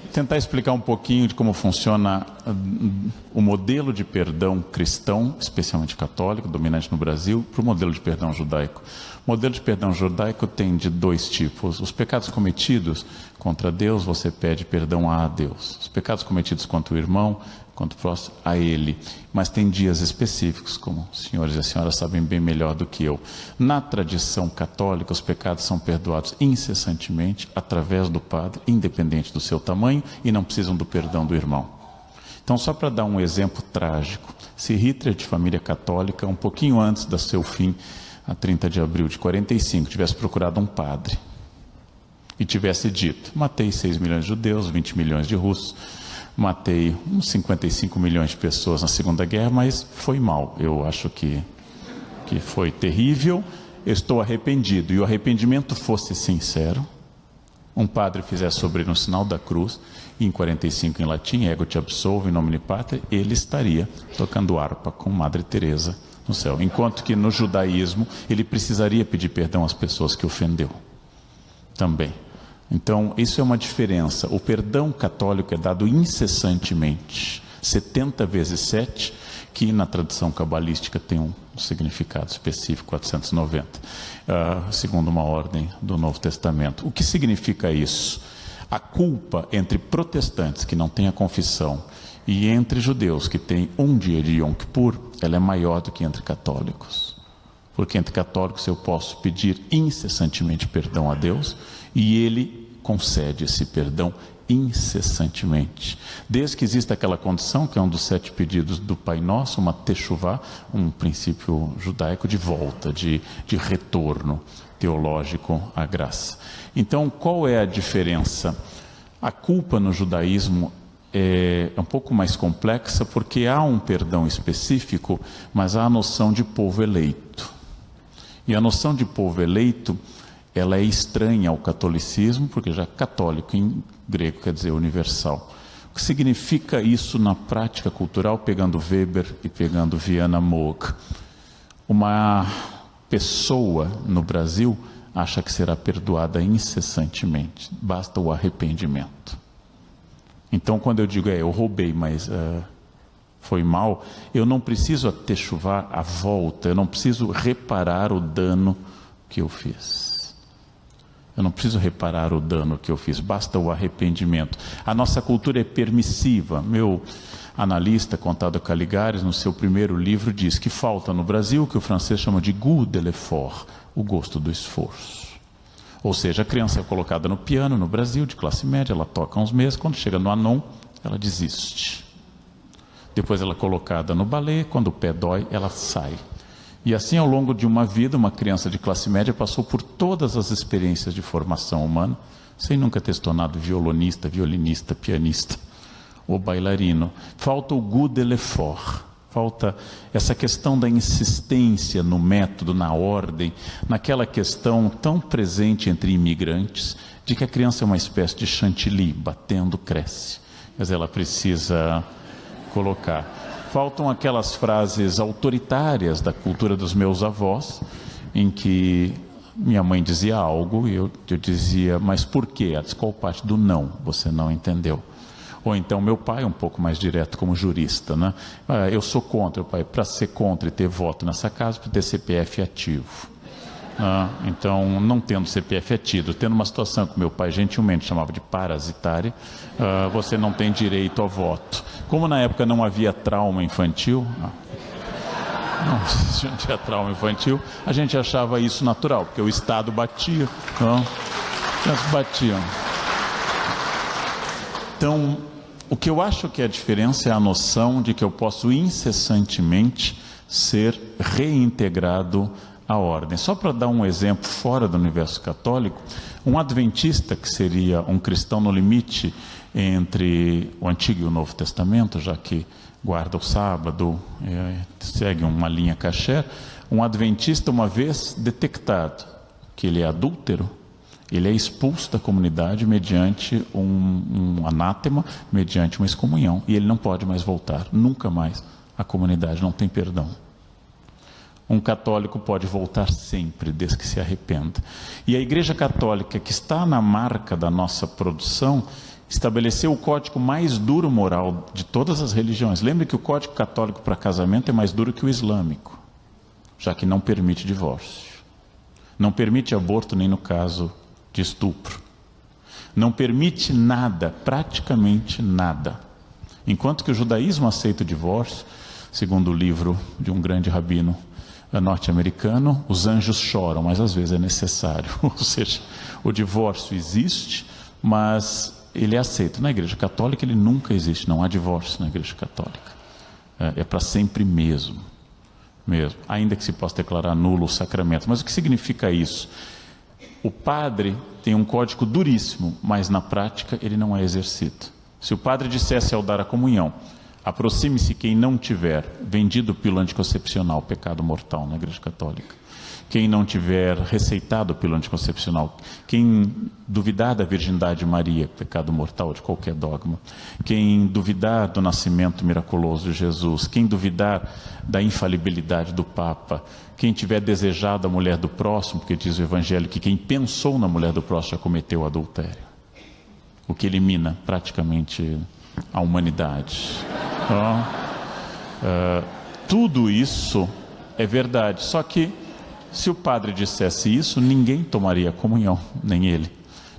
tentar explicar um pouquinho de como funciona o modelo de perdão cristão, especialmente católico, dominante no Brasil, para o modelo de perdão judaico. O modelo de perdão judaico tem de dois tipos. Os pecados cometidos contra Deus, você pede perdão a Deus. Os pecados cometidos contra o irmão, contra o próximo, a ele. Mas tem dias específicos, como os senhores e as senhoras sabem bem melhor do que eu. Na tradição católica, os pecados são perdoados incessantemente, através do padre, independente do seu tamanho, e não precisam do perdão do irmão. Então, só para dar um exemplo trágico, se Hitler, de família católica, um pouquinho antes do seu fim, a 30 de abril de 45, tivesse procurado um padre e tivesse dito: matei 6 milhões de judeus, 20 milhões de russos, matei uns 55 milhões de pessoas na Segunda Guerra, mas foi mal. Eu acho que foi terrível, eu estou arrependido. E o arrependimento fosse sincero, um padre fizesse sobre ele um sinal da cruz, e em 45 em latim, ego te absolvo, in nomine Patri, ele estaria tocando harpa com Madre Teresa no céu. Enquanto que no judaísmo, ele precisaria pedir perdão às pessoas que ofendeu também. Então, isso é uma diferença. O perdão católico é dado incessantemente, 70 vezes 7, que na tradição cabalística tem um significado específico, 490, segundo uma ordem do Novo Testamento. O que significa isso? A culpa entre protestantes que não têm a confissão e entre judeus que têm um dia de Yom Kippur, ela é maior do que entre católicos. Porque entre católicos eu posso pedir incessantemente perdão a Deus e Ele concede esse perdão incessantemente. Desde que exista aquela condição, que é um dos 7 pedidos do Pai Nosso, uma techuvá, um princípio judaico de volta, de retorno teológico à graça. Então, qual é a diferença? A culpa no judaísmo é um pouco mais complexa, porque há um perdão específico, mas há a noção de povo eleito. E a noção de povo eleito, ela é estranha ao catolicismo, porque já católico em grego quer dizer universal. O que significa isso na prática cultural, pegando Weber e pegando Viana Moog? Uma pessoa no Brasil acha que será perdoada incessantemente, basta o arrependimento. Então, quando eu digo, eu roubei, mas foi mal, eu não preciso atechuvar a volta, eu não preciso reparar o dano que eu fiz. Eu não preciso reparar o dano que eu fiz, basta o arrependimento. A nossa cultura é permissiva. Meu analista, Contado Caligares, no seu primeiro livro, diz que falta no Brasil o que o francês chama de goût de l'effort, o gosto do esforço. Ou seja, a criança é colocada no piano no Brasil, de classe média, ela toca uns meses, quando chega no anon, ela desiste. Depois ela é colocada no balé, quando o pé dói, ela sai. E assim, ao longo de uma vida, uma criança de classe média passou por todas as experiências de formação humana, sem nunca ter se tornado violonista, violinista, pianista ou bailarino. Falta o goût de l'effort. Falta essa questão da insistência no método, na ordem, naquela questão tão presente entre imigrantes, de que a criança é uma espécie de chantilly, batendo cresce. Quer dizer, ela precisa colocar. Faltam aquelas frases autoritárias da cultura dos meus avós, em que minha mãe dizia algo e eu dizia, mas por quê? Ela disse, qual parte do não você não entendeu? Ou então meu pai, um pouco mais direto como jurista, né? Eu sou contra, pai, para ser contra e ter voto nessa casa, para ter CPF ativo. Então, não tendo CPF ativo, tendo uma situação que meu pai gentilmente chamava de parasitária, você não tem direito ao voto. Como na época não havia trauma infantil, não tinha trauma infantil, a gente achava isso natural, porque o Estado batia, eles batiam. Então, o que eu acho que é a diferença é a noção de que eu posso incessantemente ser reintegrado à ordem. Só para dar um exemplo fora do universo católico, um adventista, que seria um cristão no limite entre o Antigo e o Novo Testamento, já que guarda o sábado, segue uma linha kasher, um adventista, uma vez detectado que ele é adúltero, ele é expulso da comunidade mediante um anátema, mediante uma excomunhão, e ele não pode mais voltar, nunca mais. A comunidade não tem perdão. Um católico pode voltar sempre, desde que se arrependa. E a Igreja Católica, que está na marca da nossa produção, estabeleceu o código mais duro moral de todas as religiões. Lembre que o código católico para casamento é mais duro que o islâmico, já que não permite divórcio, não permite aborto nem no caso de estupro, não permite nada, praticamente nada. Enquanto que o judaísmo aceita o divórcio, segundo o livro de um grande rabino norte-americano, os anjos choram, mas às vezes é necessário. Ou seja, o divórcio existe, mas ele é aceito. Na Igreja Católica ele nunca existe, não há divórcio na Igreja Católica. É para sempre mesmo. Ainda que se possa declarar nulo o sacramento. Mas o que significa isso? O padre tem um código duríssimo, mas na prática ele não é exercido. Se o padre dissesse ao dar a comunhão: aproxime-se quem não tiver vendido pílula anticoncepcional, pecado mortal na Igreja Católica. Quem não tiver receitado pílula anticoncepcional, quem duvidar da virgindade de Maria, pecado mortal de qualquer dogma, quem duvidar do nascimento miraculoso de Jesus, quem duvidar da infalibilidade do Papa, quem tiver desejado a mulher do próximo, porque diz o Evangelho que quem pensou na mulher do próximo já cometeu adultério, o que elimina praticamente a humanidade. Então, tudo isso é verdade, só que se o padre dissesse isso, ninguém tomaria comunhão, nem ele.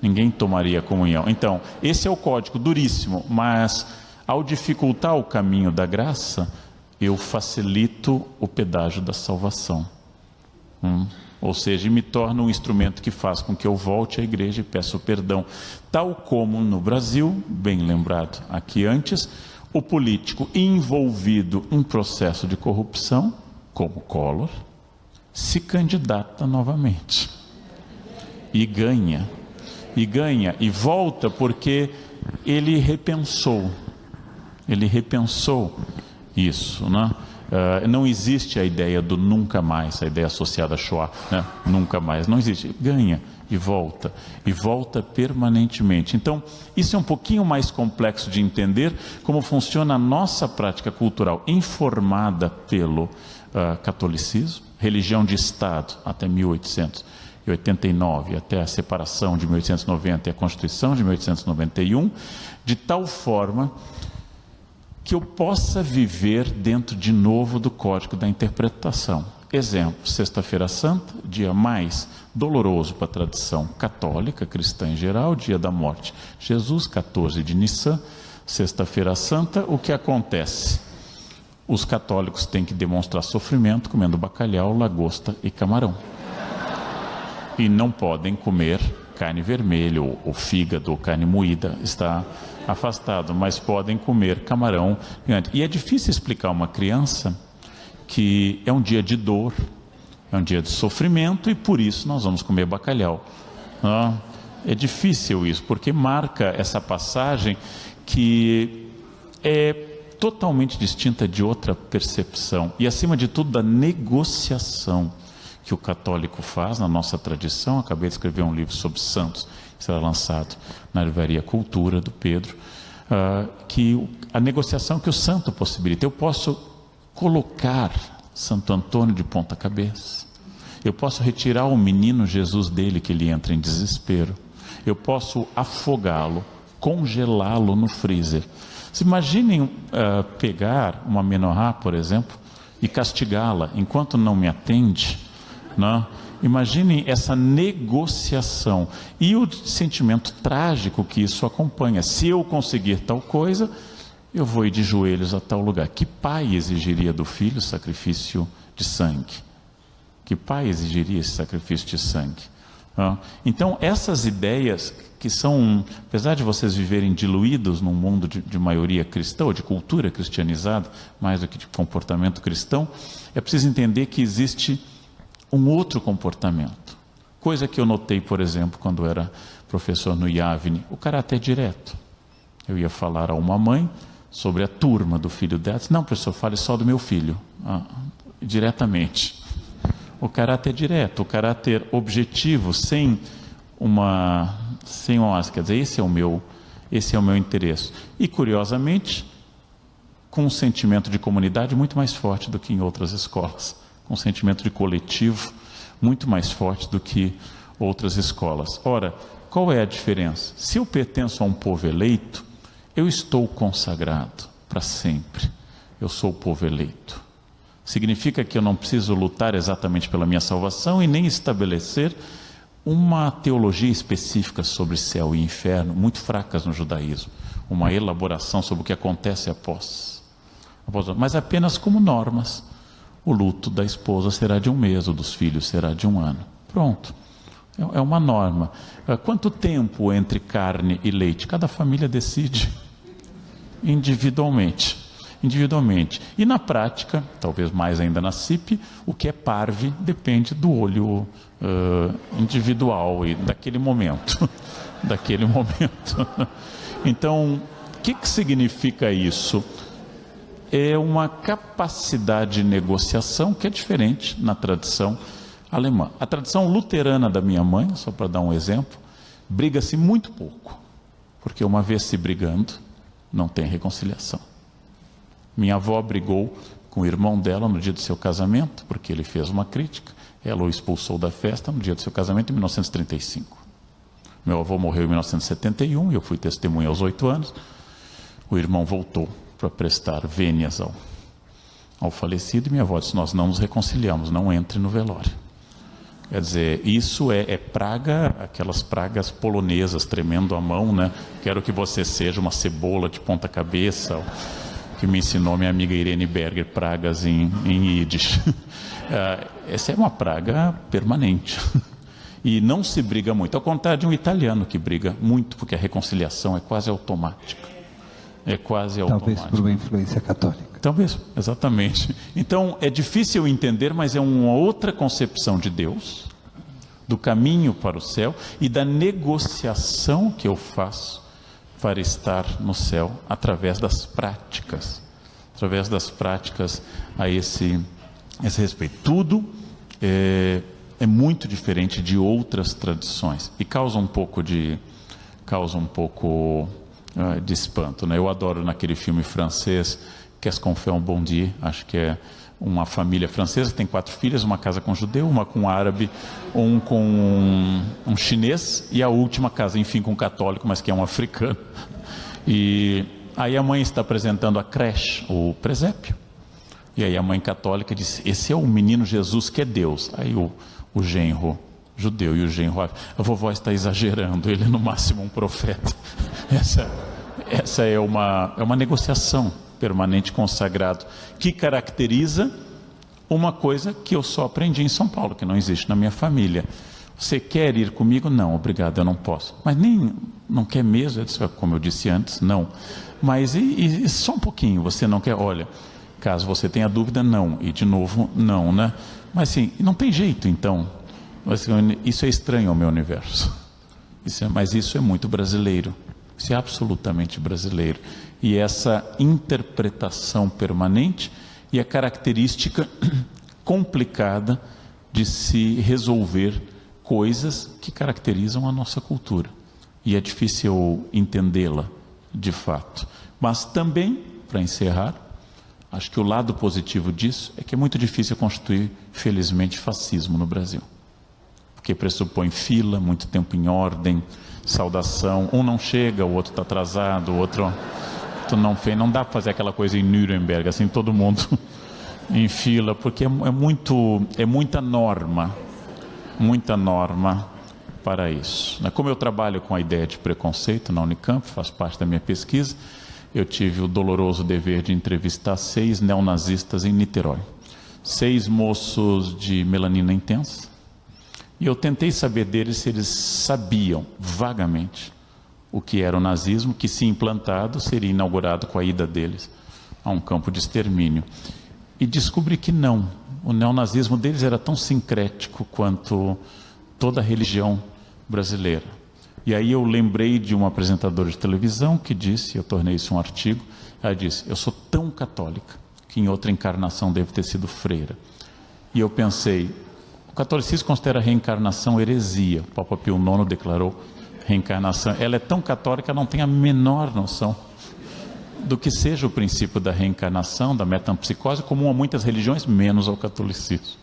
Ninguém tomaria comunhão. Então, esse é o código duríssimo, mas ao dificultar o caminho da graça, eu facilito o pedágio da salvação. Ou seja, me torno um instrumento que faz com que eu volte à igreja e peça perdão. Tal como no Brasil, bem lembrado aqui antes, o político envolvido em processo de corrupção, como Collor, se candidata novamente e ganha, e volta porque ele repensou isso, né? Não existe a ideia do nunca mais, a ideia associada a Shoah, né? Nunca mais, não existe, ganha e volta permanentemente. Então, isso é um pouquinho mais complexo de entender, como funciona a nossa prática cultural, informada pelo catolicismo, religião de Estado até 1889, até a separação de 1890 e a Constituição de 1891, de tal forma que eu possa viver dentro de novo do código da interpretação. Exemplo, Sexta-feira Santa, dia mais doloroso para a tradição católica, cristã em geral, dia da morte. Jesus, 14 de Nissan, Sexta-feira Santa, o que acontece? Os católicos têm que demonstrar sofrimento comendo bacalhau, lagosta e camarão. E não podem comer carne vermelha, ou fígado, ou carne moída, está afastado, mas podem comer camarão. E é difícil explicar a uma criança que é um dia de dor, é um dia de sofrimento, e por isso nós vamos comer bacalhau. É difícil isso, porque marca essa passagem que é totalmente distinta de outra percepção, e acima de tudo da negociação que o católico faz na nossa tradição. Acabei de escrever um livro sobre santos, que será lançado na livraria Cultura, do Pedro, que a negociação que o santo possibilita. Eu posso colocar Santo Antônio de ponta cabeça, eu posso retirar o menino Jesus dele, que ele entra em desespero, eu posso afogá-lo, congelá-lo no freezer. Se imaginem pegar uma menorá, por exemplo, e castigá-la enquanto não me atende, né? Imaginem essa negociação e o sentimento trágico que isso acompanha. Se eu conseguir tal coisa, eu vou ir de joelhos a tal lugar. Que pai exigiria do filho sacrifício de sangue? Que pai exigiria esse sacrifício de sangue? Então, essas ideias que são, apesar de vocês viverem diluídos num mundo de maioria cristã, ou de cultura cristianizada, mais do que de comportamento cristão, é preciso entender que existe um outro comportamento. Coisa que eu notei, por exemplo, quando era professor no IAVNE, o caráter direto. Eu ia falar a uma mãe sobre a turma do filho dela. Não, professor, fale só do meu filho, diretamente. O caráter direto, o caráter objetivo, sem uma quer dizer, esse é o meu interesse. E curiosamente, com um sentimento de comunidade muito mais forte do que em outras escolas, com um sentimento de coletivo muito mais forte do que outras escolas. Ora, qual é a diferença? Se eu pertenço a um povo eleito, eu estou consagrado para sempre. Eu sou o povo eleito. Significa que eu não preciso lutar exatamente pela minha salvação e nem estabelecer uma teologia específica sobre céu e inferno, muito fracas no judaísmo. Uma elaboração sobre o que acontece após. Mas apenas como normas. O luto da esposa será de 1 mês, o dos filhos será de 1 ano. Pronto. É uma norma. Quanto tempo entre carne e leite? Cada família decide individualmente. E na prática, talvez mais ainda na CIP, o que é parve depende do olho individual e daquele momento. Então, o que significa isso? É uma capacidade de negociação que é diferente na tradição alemã. A tradição luterana da minha mãe, só para dar um exemplo, briga-se muito pouco, porque uma vez se brigando, não tem reconciliação. Minha avó brigou com o irmão dela no dia do seu casamento, porque ele fez uma crítica, ela o expulsou da festa no dia do seu casamento em 1935. Meu avô morreu em 1971, e eu fui testemunha aos 8 anos. O irmão voltou para prestar vênias ao falecido, e minha avó disse: nós não nos reconciliamos, não entre no velório. Quer dizer, isso é praga, aquelas pragas polonesas, tremendo a mão, né? Quero que você seja uma cebola de ponta cabeça, que me ensinou minha amiga Irene Berger, pragas em Yiddish. Essa é uma praga permanente. E não se briga muito, ao contrário de um italiano que briga muito, porque a reconciliação é quase automática. Talvez por uma influência católica. Talvez, exatamente. Então, é difícil entender, mas é uma outra concepção de Deus, do caminho para o céu e da negociação que eu faço para estar no céu através das práticas. A esse respeito. Tudo é muito diferente de outras tradições e causa um pouco de espanto, né? Eu adoro naquele filme francês Qu'est-ce qu'on fait un bon Dieu? Acho que é uma família francesa que tem 4 filhas, uma casa com um judeu, uma com um árabe, um com um chinês e a última casa, enfim, com um católico, mas que é um africano. E aí a mãe está apresentando a creche, o presépio, e aí a mãe católica diz: esse é o menino Jesus que é Deus. Aí o genro judeu e o genro: a vovó está exagerando, ele é no máximo um profeta. Essa é uma negociação permanente com o sagrado, que caracteriza uma coisa que eu só aprendi em São Paulo, que não existe na minha família. Você quer ir comigo? Não, obrigado, eu não posso. Mas nem, não quer mesmo? Eu disse, como eu disse antes, não. Mas e só um pouquinho, você não quer? Olha, caso você tenha dúvida, não. E de novo, não, né? Mas sim, não tem jeito então. Isso é estranho ao meu universo. Mas isso é muito brasileiro. Isso é absolutamente brasileiro. E essa interpretação permanente e a característica complicada de se resolver coisas que caracterizam a nossa cultura. E é difícil entendê-la de fato. Mas também, para encerrar, acho que o lado positivo disso é que é muito difícil constituir, felizmente, fascismo no Brasil. Porque pressupõe fila, muito tempo em ordem, saudação. Um não chega, o outro está atrasado, o outro não fez. Não dá para fazer aquela coisa em Nuremberg, assim, todo mundo em fila, porque é muita norma para isso. Como eu trabalho com a ideia de preconceito na Unicamp, faz parte da minha pesquisa, eu tive o doloroso dever de entrevistar 6 neonazistas em Niterói. 6 moços de melanina intensa. E eu tentei saber deles se eles sabiam vagamente o que era o nazismo, que se implantado seria inaugurado com a ida deles a um campo de extermínio. E descobri que não. O neonazismo deles era tão sincrético quanto toda a religião brasileira. E aí eu lembrei de uma apresentadora de televisão que disse, eu tornei isso um artigo, ela disse: eu sou tão católica que em outra encarnação devo ter sido freira. E eu pensei, o catolicismo considera a reencarnação heresia. O Papa Pio IX declarou reencarnação. Ela é tão católica, não tem a menor noção do que seja o princípio da reencarnação, da metempsicose, comum a muitas religiões, menos ao catolicismo.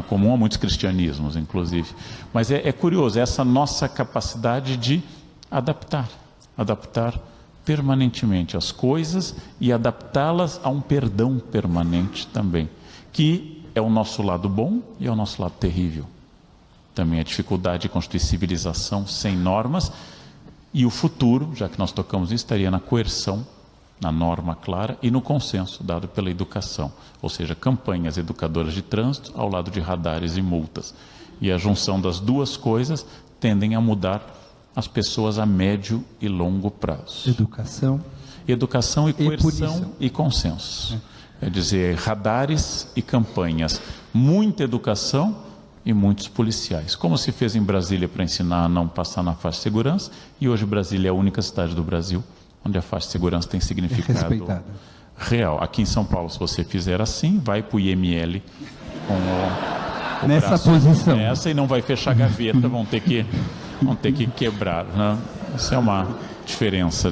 comum a muitos cristianismos, inclusive. Mas é curioso, essa nossa capacidade de adaptar permanentemente as coisas e adaptá-las a um perdão permanente também, que é o nosso lado bom e é o nosso lado terrível. Também a dificuldade de constituir civilização sem normas, e o futuro, já que nós tocamos nisso, estaria na coerção, na norma clara e no consenso dado pela educação, ou seja, campanhas educadoras de trânsito ao lado de radares e multas. E a junção das duas coisas tendem a mudar as pessoas a médio e longo prazo. Educação e coerção e consenso. É dizer, radares e campanhas, muita educação e muitos policiais. Como se fez em Brasília para ensinar a não passar na faixa de segurança, e hoje Brasília é a única cidade do Brasil onde a faixa de segurança tem significado real. Aqui em São Paulo, se você fizer assim, vai para o IML com o nessa posição. Nessa, e não vai fechar a gaveta, vão ter que quebrar, né? Isso é uma diferença.